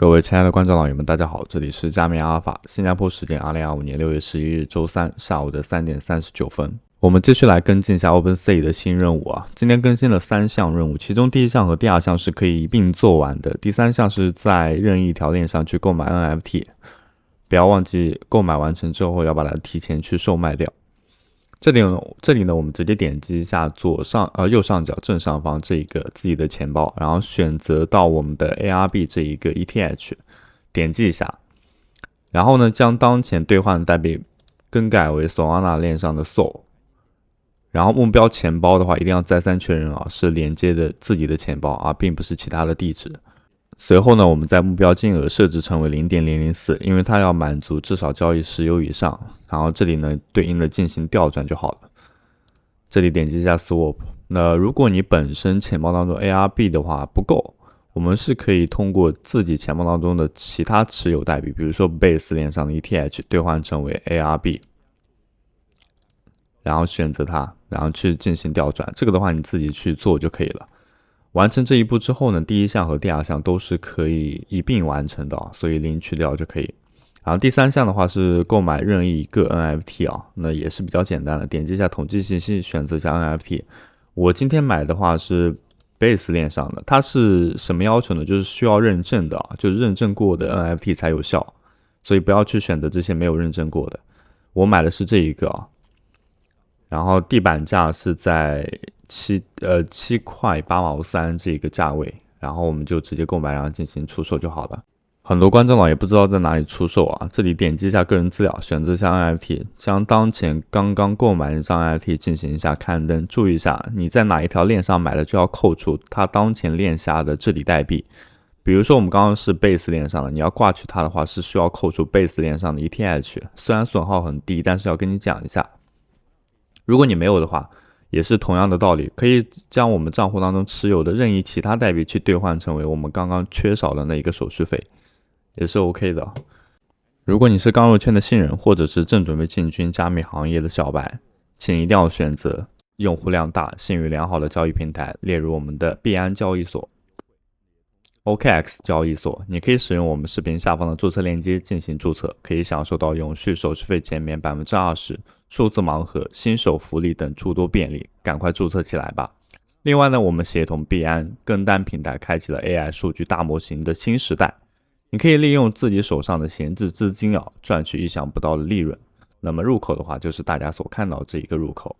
各位亲爱的观众老友们，大家好，这里是加密阿尔法，新加坡时间2025年6月11日周三下午的3点39分。我们继续来跟进一下 OpenSea 的新任务啊，今天更新了3项任务，其中第一项和第二项是可以一并做完的，第三项是在任意一条链上去购买 NFT， 不要忘记购买完成之后要把它提前去售卖掉。这里呢，我们直接点击一下右上角正上方这一个自己的钱包，然后选择到我们的 ARB 这一个 ETH， 点击一下，然后呢，将当前兑换的代币更改为 Solana 链上的 Sol， 然后目标钱包的话，一定要再三确认啊，是连接的自己的钱包啊，并不是其他的地址。随后呢，我们在目标金额设置成为 0.004， 因为它要满足至少交易10优以上。然后这里呢，对应的进行调转就好了。这里点击一下 Swap。那如果你本身钱包当中 ARB 的话不够，我们是可以通过自己钱包当中的其他持有代币，比如说 Base 链上的 ETH 兑换成为 ARB， 然后选择它，然后去进行调转。这个的话你自己去做就可以了。完成这一步之后呢，第一项和第二项都是可以一并完成的，所以0去掉就可以。然后第三项的话是购买任意一个 NFT 啊，那也是比较简单的，点击一下统计信息，选择一下 NFT。我今天买的话是 Base 链上的，它是什么要求呢？就是需要认证的啊，就是认证过的 NFT 才有效，所以不要去选择这些没有认证过的。我买的是这一个啊，然后地板价是在7块8毛3这个价位，然后我们就直接购买，然后进行出售就好了。很多观众老也不知道在哪里出售啊，这里点击一下个人资料，选择一下 NFT， 将当前刚刚购买的一张 NFT 进行一下刊登。注意一下，你在哪一条链上买的就要扣除它当前链下的治理代币。比如说我们刚刚是 Base 链上的，你要挂取它的话是需要扣除 Base 链上的 ETH， 虽然损耗很低，但是要跟你讲一下。如果你没有的话，也是同样的道理，可以将我们账户当中持有的任意其他代币去兑换成为我们刚刚缺少的那一个手续费，也是 OK 的。如果你是刚入圈的新人，或者是正准备进军加密行业的小白，请一定要选择用户量大、信誉良好的交易平台，列入我们的币安交易所、OKX 交易所。你可以使用我们视频下方的注册链接进行注册，可以享受到永续手续费减免 20%、数字盲盒、新手福利等诸多便利，赶快注册起来吧。另外呢，我们协同币安跟单平台开启了 AI 数据大模型的新时代，你可以利用自己手上的闲置资金啊，赚取意想不到的利润。那么入口的话，就是大家所看到这一个入口。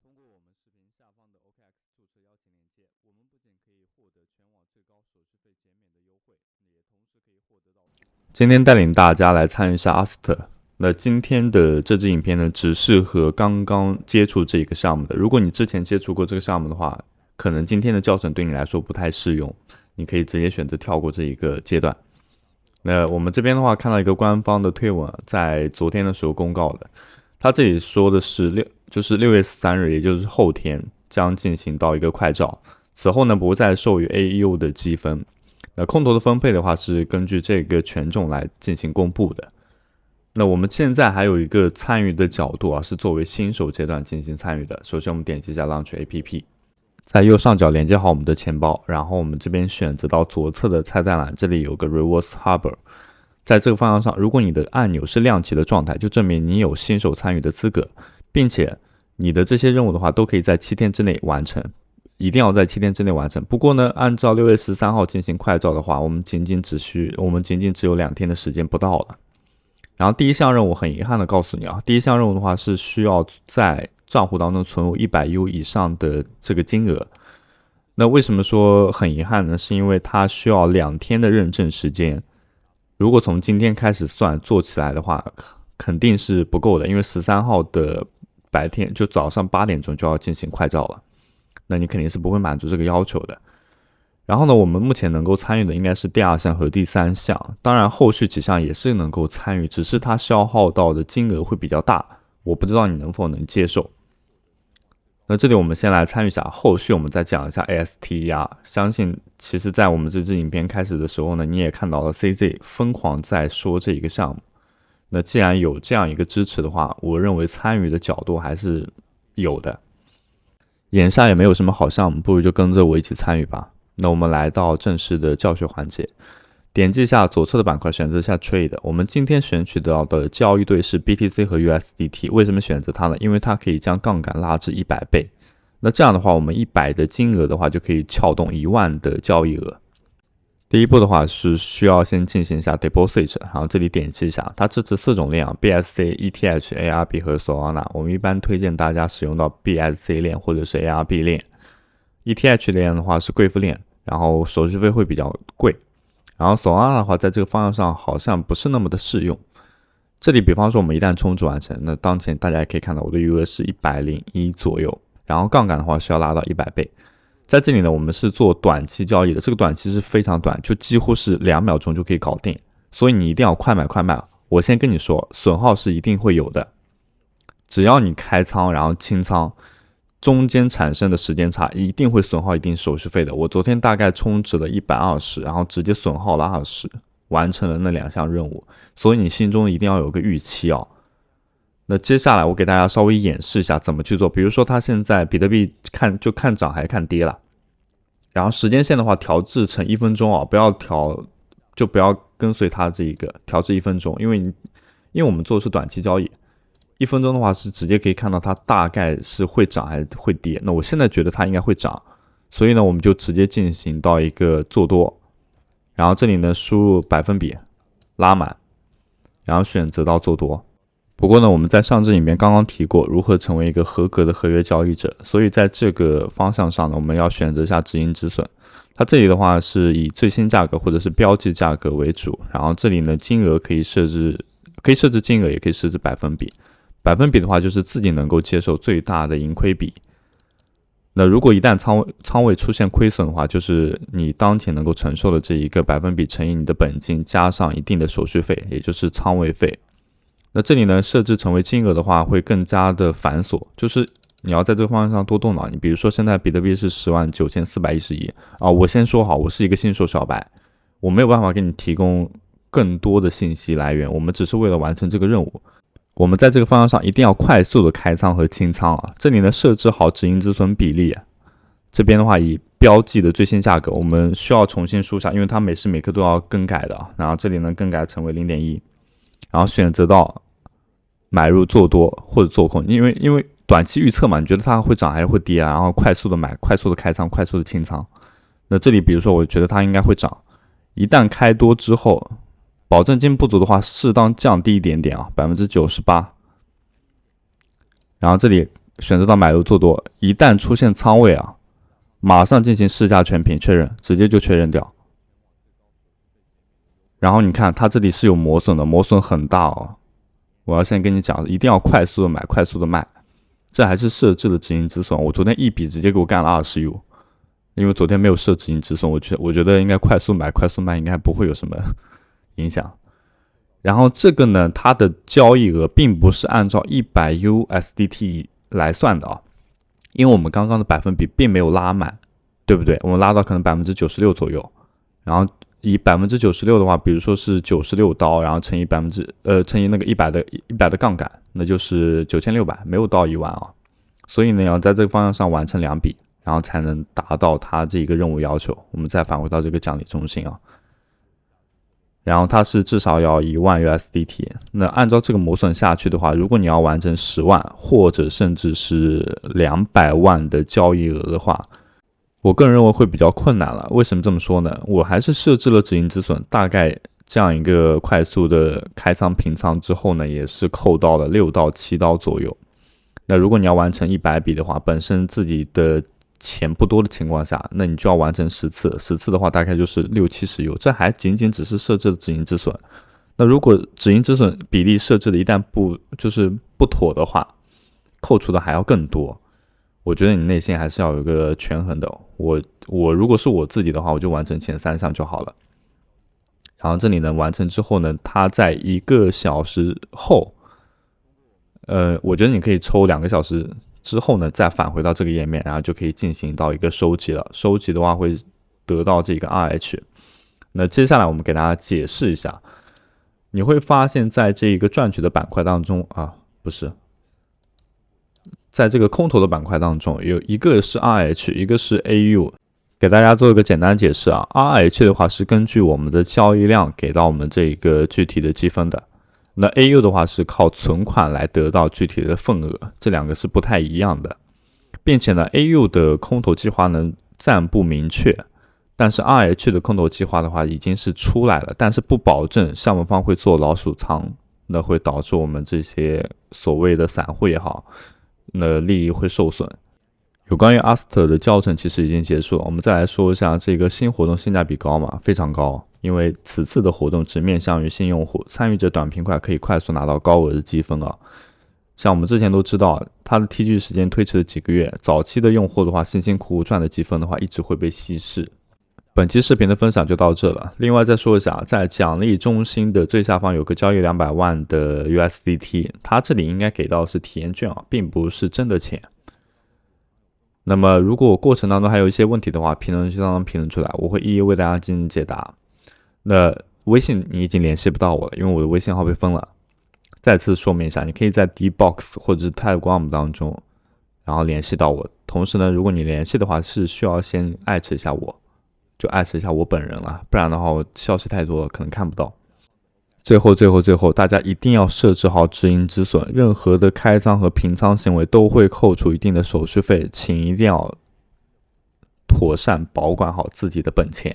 通过我们视频下方的 OKX 注册邀请链接，我们不仅可以获得全网最高手续费减免的优惠，也同时可以获得到。今天带领大家来参与一下 Aster。那今天的这支影片呢，只适合刚刚接触这个项目的。如果你之前接触过这个项目的话，可能今天的教程对你来说不太适用，你可以直接选择跳过这一个阶段。那我们这边的话，看到一个官方的推文，在昨天的时候公告的，他这里说的是6月13日，也就是后天将进行到一个快照，此后呢不再授予 AU 的积分。那空投的分配的话是根据这个权重来进行公布的。那我们现在还有一个参与的角度啊，是作为新手阶段进行参与的。首先我们点击一下 Launch APP， 在右上角连接好我们的钱包，然后我们这边选择到左侧的菜单栏，这里有个 Rewards Harbor， 在这个方向上，如果你的按钮是亮起的状态，就证明你有新手参与的资格，并且你的这些任务的话都可以在7天之内完成，一定要在7天之内完成。不过呢，按照6月13号进行快照的话，我们仅仅只有2天的时间不到了。然后第一项任务很遗憾的告诉你啊，第一项任务的话是需要在账户当中存入100U 以上的这个金额。那为什么说很遗憾呢？是因为它需要2天的认证时间。如果从今天开始算做起来的话，肯定是不够的，因为13号的白天就早上8点钟就要进行快照了，那你肯定是不会满足这个要求的。然后呢，我们目前能够参与的应该是第2项和第3项，当然后续几项也是能够参与，只是它消耗到的金额会比较大，我不知道你能否能接受。那这里我们先来参与一下，后续我们再讲一下 AST 相信其实在我们这支影片开始的时候呢，你也看到了 CZ 疯狂在说这一个项目。那既然有这样一个支持的话，我认为参与的角度还是有的。眼下也没有什么好项目，不如就跟着我一起参与吧。那我们来到正式的教学环节，点击一下左侧的板块，选择一下 Trade。我们今天选取到的交易对是 BTC 和 USDT。为什么选择它呢？因为它可以将杠杆拉至100倍。那这样的话，我们100的金额的话，就可以撬动1万的交易额。第一步的话是需要先进行一下 Deposit， 然后这里点击一下，它支持4种链啊 ，BSC、ETH、ARB 和 Solana。我们一般推荐大家使用到 BSC 链或者是 ARB 链。ETH 链的话是贵妇链，然后手续费会比较贵。然后 Solana 的话，在这个方向上好像不是那么的适用。这里比方说我们一旦充值完成，那当前大家也可以看到我的余额是101左右，然后杠杆的话需要拉到100倍。在这里呢，我们是做短期交易的，这个短期是非常短，就几乎是2秒钟就可以搞定，所以你一定要快买快卖。我先跟你说，损耗是一定会有的，只要你开仓然后清仓，中间产生的时间差一定会损耗一定手续费的。我昨天大概充值了120，然后直接损耗了20，完成了那2项任务，所以你心中一定要有个预期哦。那接下来我给大家稍微演示一下怎么去做，比如说它现在比特币看涨还是看跌了，然后时间线的话调至成1分钟啊，不要跟随它这一个调至1分钟，因为我们做的是短期交易，1分钟的话是直接可以看到它大概是会涨还是会跌。那我现在觉得它应该会涨，所以呢我们就直接进行到一个做多，然后这里呢输入百分比拉满，然后选择到做多。不过呢，我们在上支里面刚刚提过如何成为一个合格的合约交易者，所以在这个方向上呢，我们要选择一下止盈止损。它这里的话是以最新价格或者是标记价格为主，然后这里呢金额可以设置金额，也可以设置百分比。百分比的话就是自己能够接受最大的盈亏比。那如果一旦仓位出现亏损的话，就是你当前能够承受的这一个百分比乘以你的本金加上一定的手续费，也就是仓位费。那这里呢，设置成为金额的话会更加的繁琐，就是你要在这个方向上多动脑。你比如说现在比特币是109411啊，我先说好，我是一个新手小白，我没有办法给你提供更多的信息来源，我们只是为了完成这个任务。我们在这个方向上一定要快速的开仓和清仓啊。这里呢设置好止盈止损比例，这边的话以标记的最新价格，我们需要重新输下，因为它每时每刻都要更改的。然后这里呢更改成为 0.1。然后选择到买入做多或者做空，因为短期预测嘛，你觉得它会涨还是会跌啊？然后快速的买，快速的开仓，快速的清仓。那这里比如说我觉得它应该会涨，一旦开多之后，保证金不足的话，适当降低一点点啊，98%。然后这里选择到买入做多，一旦出现仓位啊，马上进行市价全屏确认，直接就确认掉。然后你看它这里是有磨损的，磨损很大哦。我要先跟你讲，一定要快速的买，快速的卖。这还是设置了止盈止损，我昨天一笔直接给我干了20U，因为昨天没有设止盈止损，我觉得应该快速买快速卖应该不会有什么影响。然后这个呢，它的交易额并不是按照100 USDT 来算的啊，因为我们刚刚的百分比并没有拉满，对不对？我们拉到可能96%左右，然后以96%的话，比如说是96刀，然后乘以那个100的杠杆，那就是9600，没有到1万啊。所以呢，要在这个方向上完成2笔，然后才能达到它这个任务要求。我们再返回到这个奖励中心啊，然后它是至少要1万 USDT。那按照这个磨损下去的话，如果你要完成10万或者甚至是200万的交易额的话，我个人认为会比较困难了。为什么这么说呢？我还是设置了止盈止损，大概这样一个快速的开仓平仓之后呢，也是扣到了6到7刀左右。那如果你要完成100笔的话，本身自己的钱不多的情况下，那你就要完成10次，10次的话大概就是60-70U，这还仅仅只是设置了止盈止损。那如果止盈止损比例设置的一旦不妥的话，扣除的还要更多。我觉得你内心还是要有一个权衡的。我如果是我自己的话，我就完成前3项就好了。然后这里呢完成之后呢，它在1个小时后，我觉得你可以抽2个小时之后呢，再返回到这个页面，然后就可以进行到一个收集了。收集的话会得到这个 RH。那接下来我们给大家解释一下，你会发现在这一个赚取的板块当中啊，不是。在这个空头的板块当中，有一个是 RH， 一个是 AU，给大家做一个简单解释啊 ，RH 的话是根据我们的交易量给到我们这个具体的积分的，那 AU 的话是靠存款来得到具体的份额，这两个是不太一样的，并且呢 ，AU 的空头计划呢暂不明确，但是 RH 的空头计划的话已经是出来了，但是不保证项目方会做老鼠仓，那会导致我们这些所谓的散户也好，那利益会受损。有关于 Aster 的教程其实已经结束了，我们再来说一下这个新活动性价比高嘛，非常高，因为此次的活动只面向于新用户，参与者短平快可以快速拿到高额的积分啊。像我们之前都知道，它的 TG 时间推迟了几个月，早期的用户的话，辛辛苦苦赚的积分的话，一直会被稀释。本期视频的分享就到这了。另外再说一下，在奖励中心的最下方有个交易200万的 USDT， 它这里应该给到的是体验券啊，并不是真的钱。那么如果过程当中还有一些问题的话，评论区当中评论出来，我会一一为大家进行解答。那微信你已经联系不到我了，因为我的微信号被封了。再次说明一下，你可以在 Dbox 或者是 Telegram 当中，然后联系到我。同时呢，如果你联系的话，是需要先艾特一下我，就艾特一下我本人了，不然的话我消息太多了，可能看不到。最后，大家一定要设置好止盈止损，任何的开仓和平仓行为都会扣除一定的手续费，请一定要妥善保管好自己的本钱。